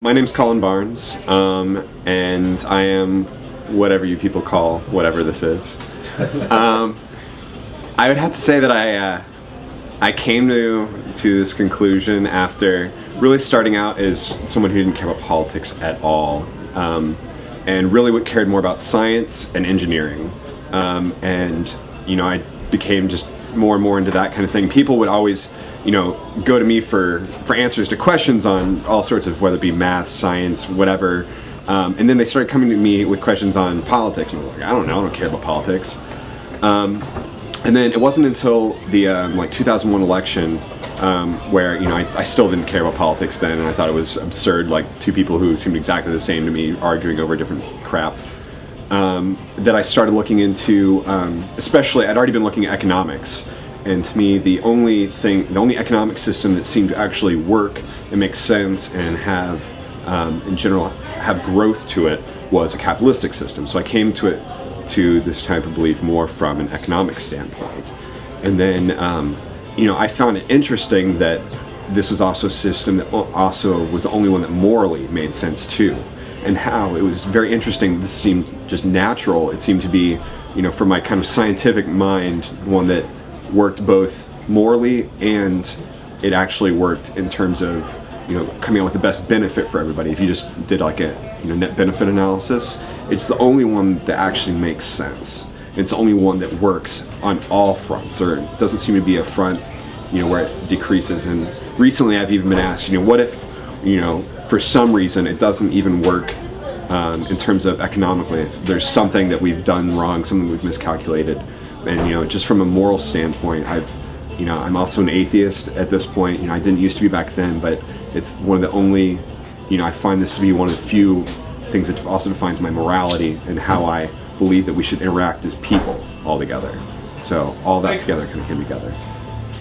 My name's Colin Barnes, and I am whatever you people call whatever this is. I would have to say that I came to this conclusion after really starting out as someone who didn't care about politics at all, and really cared more about science and engineering. And I became just more and more into that kind of thing. People would always go to me for answers to questions on all sorts of, whether it be math, science, whatever. And then they started coming to me with questions on politics. And I was like, I don't know, I don't care about politics. And then it wasn't until the 2001 election where I still didn't care about politics then, and I thought it was absurd, like two people who seemed exactly the same to me arguing over different crap. That I started looking into, especially I'd already been looking at economics. And to me, the only economic system that seemed to actually work and make sense and have, in general, have growth to it was a capitalistic system. So I came to this type of belief more from an economic standpoint. And then, I found it interesting that this was also a system that also was the only one that morally made sense too. And how it was very interesting, this seemed just natural. It seemed to be, for my kind of scientific mind, one that worked both morally, and it actually worked in terms of coming out with the best benefit for everybody. If you just did like a net benefit analysis, it's the only one that actually makes sense. It's the only one that works on all fronts, or it doesn't seem to be a front where it decreases. And recently I've even been asked, what if for some reason it doesn't even work in terms of economically, if there's something that we've done wrong, something we've miscalculated. And just from a moral standpoint, I'm also an atheist at this point. I didn't used to be back then, but it's one of the only, I find this to be one of the few things that also defines my morality and how I believe that we should interact as people all together. So all that together kind of came together.